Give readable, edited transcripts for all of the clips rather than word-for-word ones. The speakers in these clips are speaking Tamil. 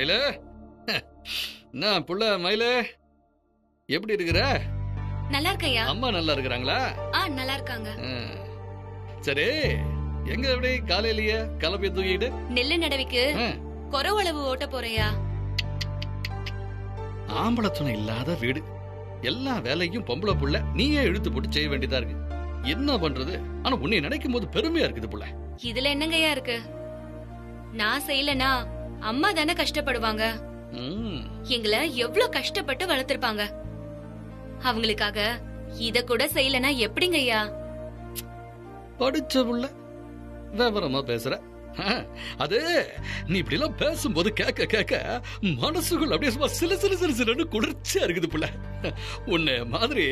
மயில, என்ன புள்ள மயில, எப்படி இருக்கிற? நல்லா இருக்கையா? அம்மா நல்லா இருக்கிறாங்களா? நல்லா இருக்காங்க. சரி, எங்க எப்படி காலையிலேயே கிளம்பி தூக்கிட்டு நெல்லு நடவிக்கு குறவளவு ஓட்ட போறையா? ஆம்பளை துணை இல்லாத வீடு, எல்லா வேலையும் பொம்பளை புள்ள நீயே இழுத்து போட்டு செய்ய வேண்டியதா இருக்கு. என்ன பண்றது? ஆனா உன்னை நினைக்கும் போது பெருமையா இருக்குது புள்ள. இதுல என்னங்கய்யா இருக்கு? நான் செய்யலனா அம்மா தானே கஷ்டப்படுவாங்க. எங்களை எவ்வளவு கஷ்டப்பட்டு வளர்த்திருப்பாங்க. அவங்களுக்காக இத கூட செய்யலனா எப்படிங்கய்யா? படிச்ச புள்ள, விவரமா பேசுற. அது நீ இப்படி எல்லாம் பேசும்போது கேட்க கேட்க மனசுக்குள்ள அப்படியே சும்மா சில சில சில சிலன்னு குளிர்ச்சியா இருக்குது புள்ள. உன்னை மாதிரி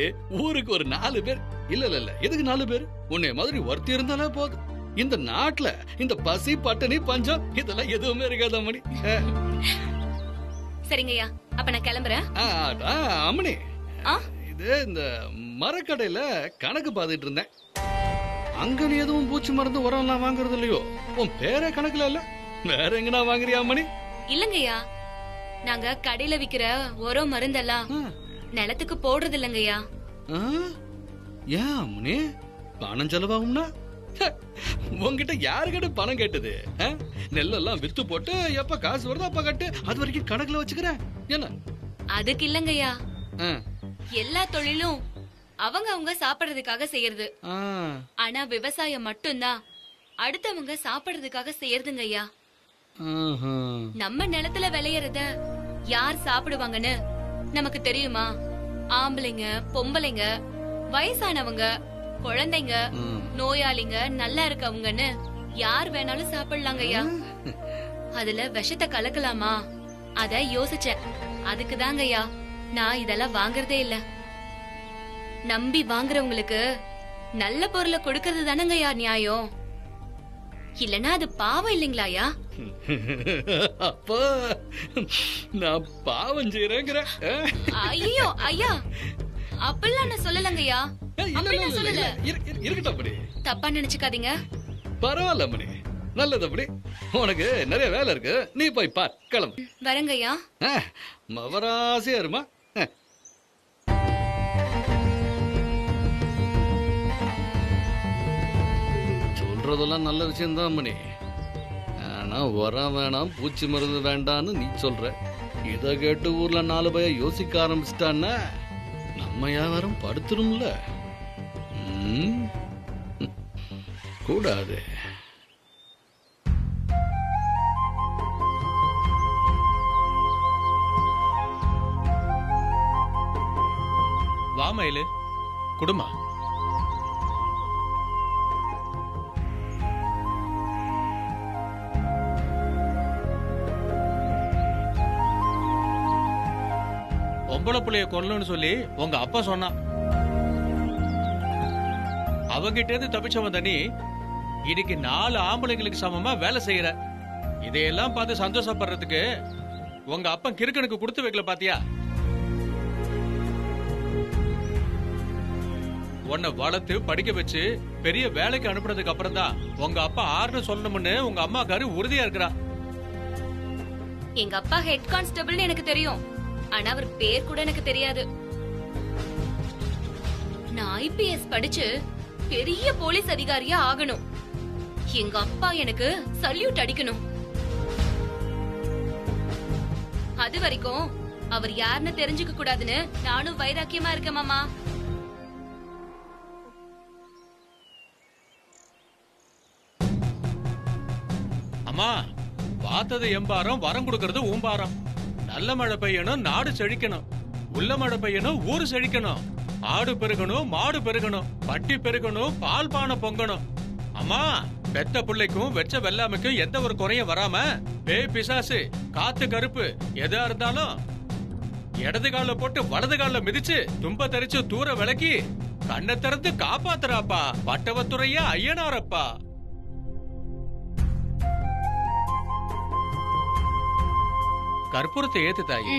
ஊருக்கு ஒரு 4 பேர் இல்ல இல்ல இல்ல, எதுக்கு 4 பேர்? உன்னை மாதிரி ஒருத்தி இருந்தாலே போதும். இந்த நாட்டுல இந்த பசி பட்டினி பஞ்சம் இதெல்லாம் எதுவுமே இருக்காத மணி. சரிங்கய்யா, அப்ப நான் கிளம்புறேன். அம்மணி, இது இந்த மரக்கடையில கணக்கு பாத்துட்டு இருந்தேன். அங்க நீ எதுவும் பூச்சி மருந்து உரம் எல்லாம் வாங்குறது இல்லையோ? உன் பேரே கணக்குல இல்ல, வேற எங்கனா வாங்குறியா அம்மணி? இல்லங்கய்யா, நாங்க கடையில விக்கிற உரம் மருந்தெல்லாம் நிலத்துக்கு போடுறது இல்லங்கய்யா. ஏன் அம்மணி, பணம் செலவாகும்னா? உங்ககிட்ட யாருக்கிட்ட பணம் கேட்டது? நெல்லெல்லாம் வித்து போட்டு எப்ப காசு வருதோ அப்ப கட்டு, அது வரைக்கும் கணக்குல வச்சுக்கிறேன். என்ன அதுக்கு இல்லங்கய்யா, எல்லா தொழிலும் அவங்க சாப்பிடுறதுக்காக செய்யறது. ஆனா விவசாயம் மட்டும்தான் அடுத்தவங்க சாப்பிடுறதுக்காக செய்யறதுங்கய்யா. நம்ம நிலத்துல விளையறத யார் சாப்பிடுவாங்கன்னு நமக்கு தெரியுமா? ஆம்பளைங்க, பொம்பளைங்க, வயசானவங்க, குழந்தைங்க, நோயாளிங்க, நல்லா இருக்கவங்கன்னு யார் வேணாலும் சாப்பிடலாங்கய்யா. அதுல விஷத்தை கலக்கலாமா? அத யோசிச்சேன். அதுக்குதாங்கய்யா நான் இதெல்லாம் வாங்குறதே இல்ல. நம்பி வாங்குறவங்களுக்கு நல்ல பொருளை கொடுக்கறது தானங்கய்யா நியாயம். இல்லனா அது பாவம் இல்லைங்களாயா? அப்ப நான் பாவம் செய்யறேங்கிற? ஐயோ ஐயா, அப்பெல்லாம் நான் சொல்லலங்கய்யா. இருக்கட்டும் அப்படி, தப்பா நினைச்சுக்காதீங்க. பரவாயில்ல மணி, நல்லது. அப்படி உனக்கு நிறைய வேலை இருக்கு, நீ போய் பார். கிளம்பு. வரங்கய்யா. மவராசியா இருமா. சொல்றதெல்லாம் நல்ல விஷயம்தான் மணி. ஆனா உரம் வேணாம், பூச்சி மருந்து வேண்டான்னு நீ சொல்ற. இத கேட்டு ஊர்ல 4 பேர் யோசிக்க ஆரம்பிச்சிட்டான்னா நம்ம யாரும் படுத்துரும்ல. கூடாது. வாமயிலு குடுமா. பொம்பளை புள்ளைய கொல்லணும்னு சொல்லி உங்க அப்பா சொன்னா. அவங்கிட்ட இருந்து தப்பிச்சவன் தண்ணி இன்னைக்கு 4 ஆம்பளைங்களுக்கு சமமா வேலை செய்யற. இதையெல்லாம் பார்த்து சந்தோஷப்படுறதுக்கு உங்க அப்பா கிறுக்கனுக்கு கொடுத்து வைக்கல பாத்தியா? உன்னை வளர்த்து படிக்க வச்சு பெரிய வேலைக்கு அனுப்புனதுக்கு அப்புறம் தான் உங்க அப்பா ஆறுன்னு சொல்லணும்னு உங்க அம்மாக்காரு உறுதியா இருக்கிறா. எங்க அப்பா ஹெட் கான்ஸ்டபிள்னு எனக்கு தெரியும், ஆனா அவர் பேர் கூட எனக்கு தெரியாது. நான் IPS படிச்சு பெரிய போலீஸ் அதிகாரியா ஆகணும். எங்க அப்பா எனக்கு சல்யூட் அடிக்கணும். அது வரைக்கும் அவர் யாருன்னு தெரிஞ்சுக்க கூடாதுன்னு நானும் வைராக்கியமா இருக்கேன் மாமா. அம்மா, பார்த்தது எம்பாரம், வரம் கொடுக்கறது ஊம்பாரம். நல்ல மழை பெய்யணும், நாடு செழிக்கணும். உள்ள மழை பெய்யணும், ஊரு செழிக்கணும். ஆடு பெருகணும், மாடு பெருகணும், பட்டி பெருகணும், பால் பானை பொங்கணும். அம்மா, பெத்த பிள்ளைக்கும் வெச்ச வெள்ளாமைக்கும் எந்த ஒரு குறையும் வராம பேய் பிசாசு காத்து கருப்பு எதா இருந்தாலும் இடது கால போட்டு வலது கால மிதிச்சு தும்ப தரிச்சு தூர விளக்கி கண்ணை திறந்து காப்பாத்துறாப்பா பட்டவத்துறையா ஐயனாரப்பா. கற்பூரத்தை ஏத்து தாயி.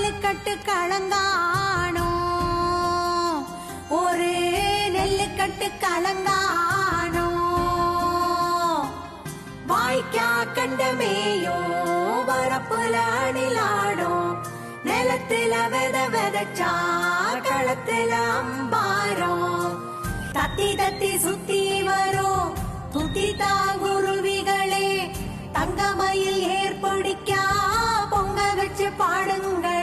கட்டு கலங்கானோ, ஒரு நெல்லு கட்டு கலங்கானோ, வாய்க்கா கண்டமேயோ வரப்புல அணிலாடும், நிலத்துல விதைச்சா களத்துல அம்பாரம், தத்தி தத்தி சுத்தி வரும் துத்தி தாங்குருவிகளே, தங்கமயில் ஏற்படிக்கா பொங்க வச்சு பாடுங்களே.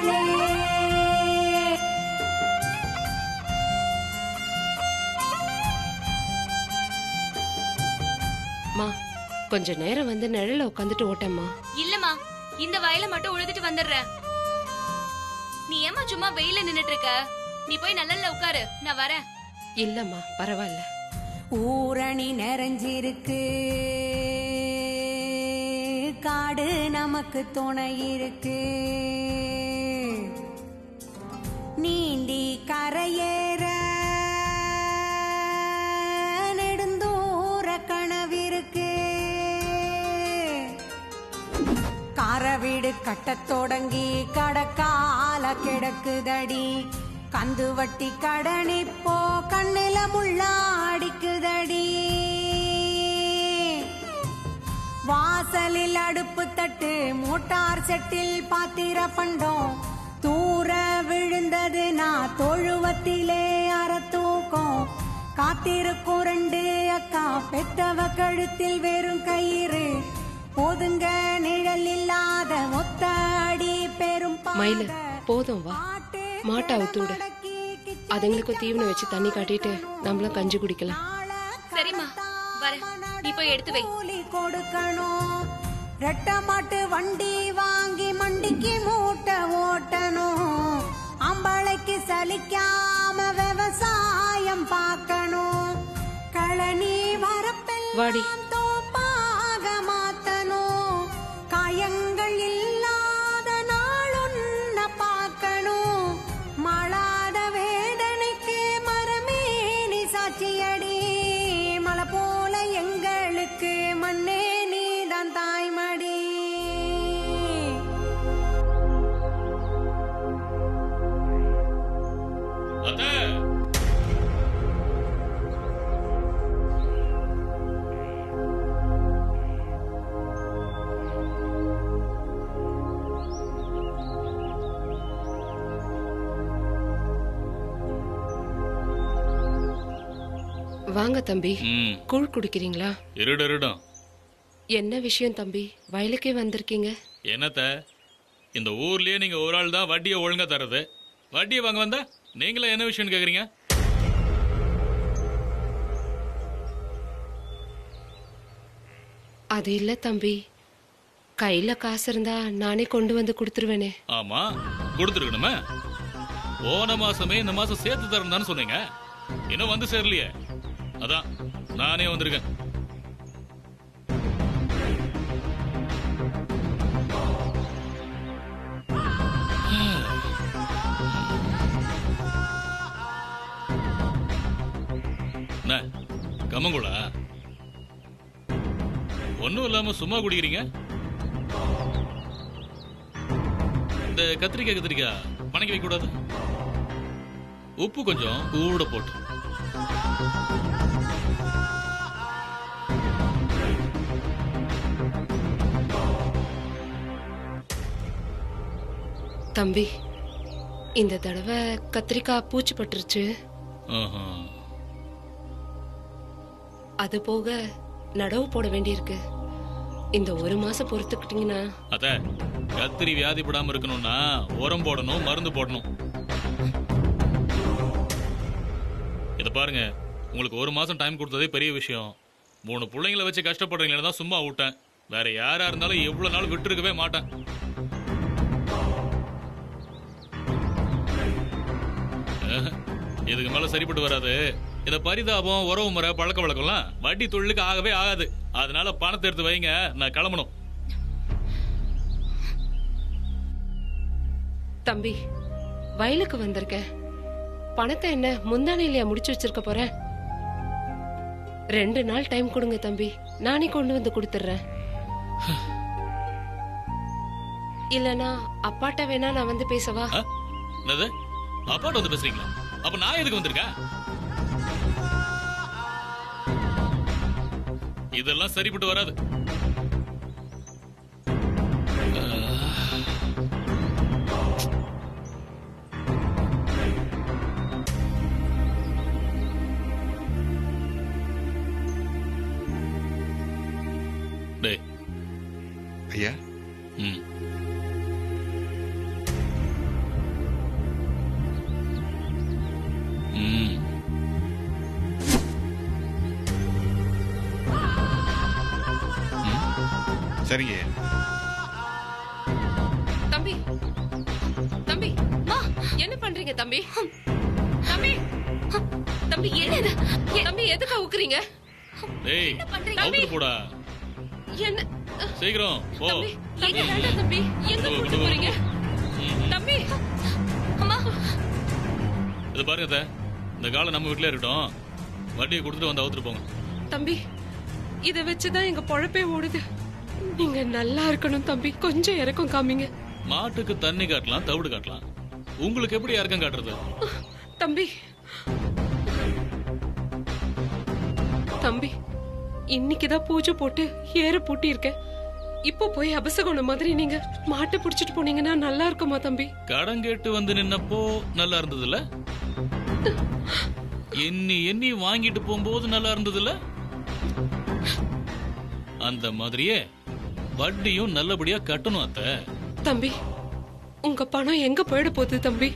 கொஞ்ச நேரம் வந்து நிழல உட்காந்துட்டு ஓட்டம்மா. இல்லம்மா, இந்த வயலை மட்டும் உழுதுட்டு வந்துடுறேன். நீ ஏமா சும்மா வெயில நின்னுட்டு இருக்க? நீ போய் நல்லல்ல உட்காரு, நான் வரேன். இல்லம்மா பரவாயில்ல. ஊரணி நிறைஞ்சிருக்கு, காடு நமக்கு துணை இருக்கு, நீந்தி கரையேற நெடுந்தூர கனவிருக்கு, காரவீடு கட்டத் தொடங்கி கடக்கால கிடக்குதடி, கந்து வட்டி கடனிப்போ கண்ணில முள்ளாடிக்குதடி, வாசலில் அடுப்பு தட்டு மோட்டார் செட்டில் பாத்திர பண்டோம், தூர விழுந்தது நான் தொழுவத்திலே அறத்தூக்கம், காத்திருக்கும் 2 அக்கா பெத்தவ கழுத்தில் வெறும் கயிறு, போதுங்க நிழல் இல்லாத மொத்த அடி பெரும் மயிலு போதும் வா, மாட்டை அவுத்துடு, அதுங்களுக்கு தீவனம் வச்சு தண்ணி காட்டிட்டு நம்மளும் கஞ்சி குடிக்கலாம். சரிம்மா வரேன், நீ போய் எடுத்து வை. கொடுக்கணும், ரெட்ட மாட்டு வண்டி வாங்கி மண்டிக்கு மூட்டை ஓட்டணும், அம்பளைக்கு சலிக்காம விவசாயம் பார்க்கணும், களனி வாடி. வரப்பெல்லாம் தோப்பாக மாத்தணும், காயங்கள் இல்லாத நாளொன்ன பார்க்கணும், மாளாத வேதனைக்கு மரமேனி சாட்சியடி, மலை போல எங்களுக்கு மண்ணே நீதான் தாய்மடி. வாங்க தம்பி, கூழ் குடிக்கிறீங்களா? இருடும். என்ன விஷயம் தம்பி, வயலுக்கே வந்திருக்கீங்க? என்னத்த, இந்த ஊர்லயே நீங்க ஒரு ஆள் தான் வட்டியை ஒழுங்கா தரது. வட்டியை வாங்க வந்தா நீங்களே என்ன விஷயம்னு கேக்குறீங்க? அது இல்ல தம்பி, கையில காசு இருந்தா நானே கொண்டு வந்து கொடுத்துருவேனே. ஆமா, கொடுத்துருக்கணுமே. போன மாசமே இந்த மாசம் சேர்த்து தரேன்னு சொன்னீங்க, இன்னும் வந்து சேரலையே. அதான் நானே வந்திருக்கேன். கம்மங்குளா ஒன்னும் இல்லாம சும்மா குடிக்கிறீங்க? இந்த கத்திரிக்காய் பணக்கி வைக்க கூடாது, உப்பு கொஞ்சம் கூட போட்டு. தம்பி, இந்த தடவை கத்திரிக்காய் பூச்சி பட்டுருச்சு. அது போக நடவு போட வேண்டியிருக்கு. இந்த 1 மாசம் பொறுத்துக்கிட்டீங்கன்னா. அத கத்திரி வியாதி படாம இருக்கணும்னா உரம் போடணும், மருந்து போடணும். இத பாருங்க, உங்களுக்கு 1 மாசம் டைம் கொடுத்ததே பெரிய விஷயம். 3 பிள்ளைங்களை வச்சு கஷ்டப்படுறீங்களா தான் சும்மா விட்டேன். வேற யாரா இருந்தாலும் எவ்வளவு நாள் விட்டு இருக்கவே மாட்டேன். இதுக்கு மேல சரிப்பட்டு வராது. இந்த பரிதாபம், உறவு முறை, பழக்க வழக்கம்லாம் வட்டி தொழிலுக்கு ஆகவே ஆகாது. அதனால பணத்தை எடுத்து வைங்க, நான் கிளம்பணும். தம்பி, வயலுக்கு வந்திருக்கேன். பணத்தை என்ன முந்தானையிலயா முடிச்சு வச்சிருக்க போறேன்? 2 நாள் டைம் கொடுங்க தம்பி, நானே கொண்டு வந்து கொடுத்துறேன். இல்லனா அப்பாட்ட வேணா நான் வந்து பேசவா? என்னது அப்பாட்ட வந்து பேசுறீங்களா? அப்ப நான் எதுக்கு வந்திருக்கேன்? இதெல்லாம் சரிப்பட்டு வராது. டேய் ஐயா ம் ம் சரிங்க. தம்பி தம்பி என்ன பண்றீங்க தம்பி? தம்பி தம்பி என்ன தம்பி எதுக்கு அவுக்குறீங்க? டேய் அவுத்து போடா. என்ன சீக்கிரம் போ. தம்பி எங்க வேண்டாம் தம்பி, எங்க கூட்டி போறீங்க தம்பி? அம்மா இது பாருங்க, இந்த காலை நம்ம வீட்லயே இருக்கட்டும். வட்டியை கொடுத்துட்டு வந்து அவுத்துட்டு போங்க. தம்பி இத வச்சுதான் எங்க பொழப்பே ஓடுது. நீங்க நல்லா இருக்கணும் தம்பி, கொஞ்சம் இறக்கம் காமிங்க. மாட்டுக்கு தண்ணி காட்டலாம், தவிடு காட்டலாம். உங்களுக்கு எப்படி இறக்கம் காட்டுறது? தம்பி தம்பி இன்னைக்குதான் பூஜை போட்டு ஏற பூட்டி இருக்கேன். இப்போ போய் அபசகுணம் மாதிரி நீங்க மாட்டை புடிச்சிட்டு போனீங்கன்னா நல்லா இருக்குமா தம்பி? கடன் கேட்டு வந்து நின்னப்போ நல்லா இருந்ததுல, எண்ணி வாங்கிட்டு போகும்போது நல்லா இருந்ததுல, அந்த மாதிரியே வட்டியும் நல்லபடியா கட்டணும் அத்தை. தம்பி உங்க பணம் எங்க போயிட போகுது தம்பி?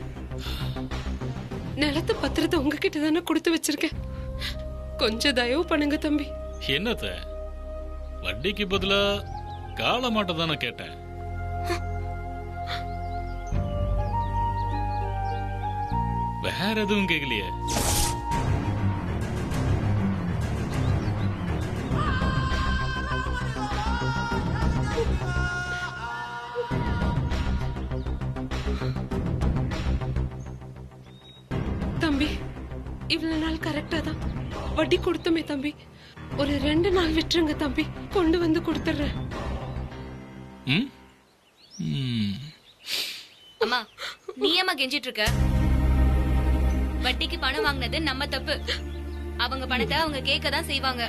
நிலத்து பத்திரத்தை உங்ககிட்ட தானே கொடுத்து வச்சிருக்கேன், கொஞ்சம் தயவு பண்ணுங்க தம்பி. என்னத்த வட்டிக்கு பதிலா கால மாட்ட தானே கேட்டேன். வேற எதுவும் கேட்கலையே. தம்பி இவ்வளவு நாள் கரெக்டா தான் வட்டி கொடுத்தமே தம்பி. ஒரு 2 நாள் விட்டுருங்க தம்பி, கொண்டு வந்து கொடுத்துறேன். ம்? ம். அம்மா நீ ஏமா கெஞ்சிட்டு இருக்க? வட்டிக்கு பணம் வாங்கினது நம்ம தப்பு. அவங்க பணத்தை அவங்க கேட்கதான் செய்வாங்க.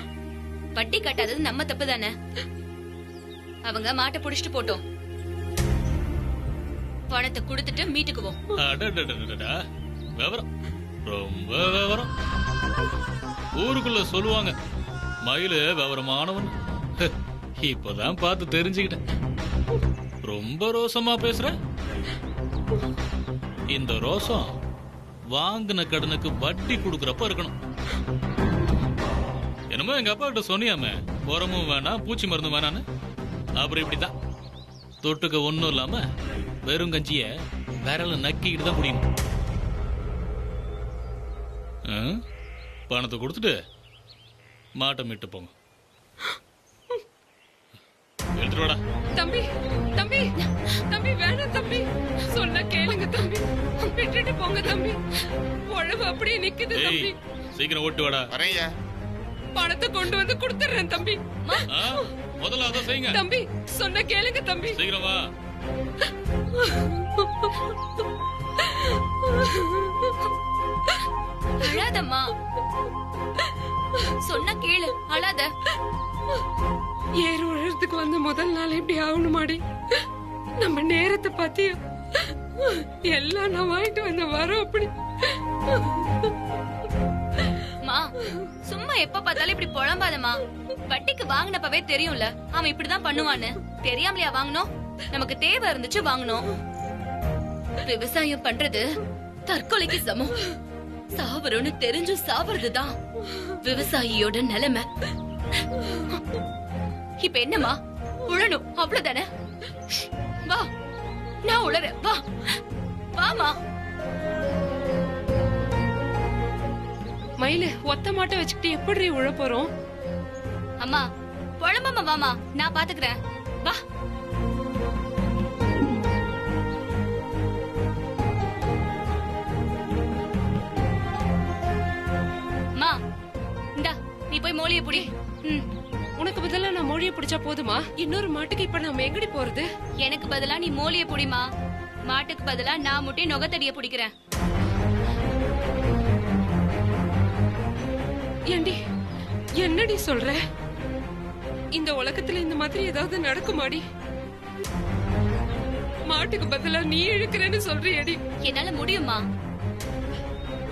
வட்டி கட்டாதது நம்ம தப்பு தானே. அவங்க மாட்டை புடிச்சிட்டு போட்டோம், பணத்தை கொடுத்துட்டு மீட்டுக்குவோம். அடடடடடடா. விவரம், ரொம்ப விவரம். ஊருக்குள்ள சொல்லுவாங்க மயிலு விவரமானவன். இப்பதான் பார்த்து தெரிஞ்சுக்கிட்டேன். ரொம்ப ரோசமா பேசுற. இந்த ரோசம் வாங்கின கடனுக்கு வட்டி கொடுக்கறப்ப இருக்கணும். என்னமோ எங்க அப்பா கிட்ட சொன்னியாமே, உரமும் வேணாம் பூச்சி மருந்தும் வேணான்னு. அப்புறம் இப்படிதான் தொட்டுக்க ஒண்ணும் இல்லாம வெறும் கஞ்சிய விரல நக்கிக்கிட்டு தான் முடியும். பணத்தை கொடுத்துட்டு மாட்டை மீட்டு போங்க. எடுத்துட்டு வாடா. தம்பி தம்பி தம்பி வேணாம் தம்பி, சொன்ன கேளுங்க தம்பி, விட்டுட்டு போங்க தம்பி. உழவு அப்படியே நிக்குது தம்பி. சீக்கிரம் ஓட்டு வாடா. வரையா பணத்தை கொண்டு வந்து கொடுத்துறேன் தம்பி. முதல்ல அதை செய்யுங்க தம்பி, சொன்ன கேளுங்க தம்பி. சீக்கிரம் வா. அழாதம்மா, சொன்ன கேளு, அழாத. ஏறு உழறதுக்கு வந்த முதல் நாள் இப்படி ஆகணுமாடி? நம்ம நேரத்தை பாத்தியா? எல்லாம் நான் வாங்கிட்டு வந்த வரோம் அப்படி. மா சும்மா எப்ப பார்த்தாலும் இப்படி புலம்பாதம்மா. வட்டிக்கு வாங்கினப்பவே தெரியும்ல அவன் இப்படிதான் பண்ணுவான்னு. தெரியாமலையா வாங்கணும்? நமக்கு தேவை இருந்துச்சு வாங்கணும். விவசாயம் பண்றது தற்கொலைக்கு சமம். சாவறோன்னு தெரிஞ்சும் சாவறதுதான் விவசாயியோட நிலைமை. இப்ப என்னமா உழணும் அவ்வளவுதானே? வா நான் உளறேன், வா வாமா. மயிலு ஒத்த மாட்டை வச்சுக்கிட்டு எப்படி உழ போறோம்? அம்மா புலம்பாம வாமா, நான் பாத்துக்கிறேன், வா. மா இந்தா நீ போய் மோளிய புடி. உனக்கு பதிலா நான் மொழியை பிடிச்சா போதுமா? இன்னொரு மாட்டுக்கு இப்ப நாம எங்கடி போறது? எனக்கு பதிலா நீ மோளிய புடிமா. மாட்டுக்கு பதிலா நான் முட்டி நுகத்தடிய பிடிக்கிறேன். ஏண்டி என்னடி சொல்ற? இந்த உலகத்துல இந்த மாதிரி ஏதாவது நடக்குமாடி? மாட்டுக்கு பதிலா நீ இழுக்கிறேன்னு சொல்றியடி? என்னால முடியுமா?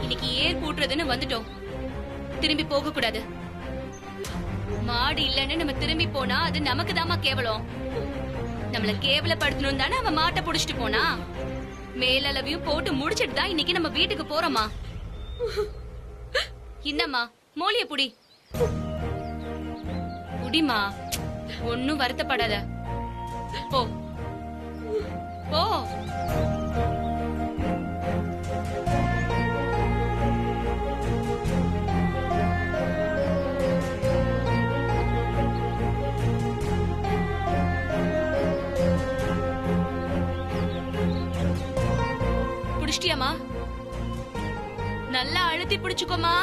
இன்னைக்கு ஏர் கூட்டுறதுன்னு வந்துட்டோம், திரும்பி போக கூடாது. மாடு இல்லன்னு நம்ம திரும்பி போனா அது நமக்கு தாமா கேவலம். நம்மள கேவலப்படுத்தணும் தானே அவன் மாட்டை புடிச்சிட்டு போனா. மேலளவையும் போட்டு முடிச்சிட்டு தான் இன்னைக்கு நம்ம வீட்டுக்கு போறோமா. என்னம்மா மோலிய புடி புடிமா, ஒன்னும் வருத்தப்படாத. போ போ. புடிச்சிட்டியாமா? நல்லா அழுத்தி பிடிச்சுக்கோமா.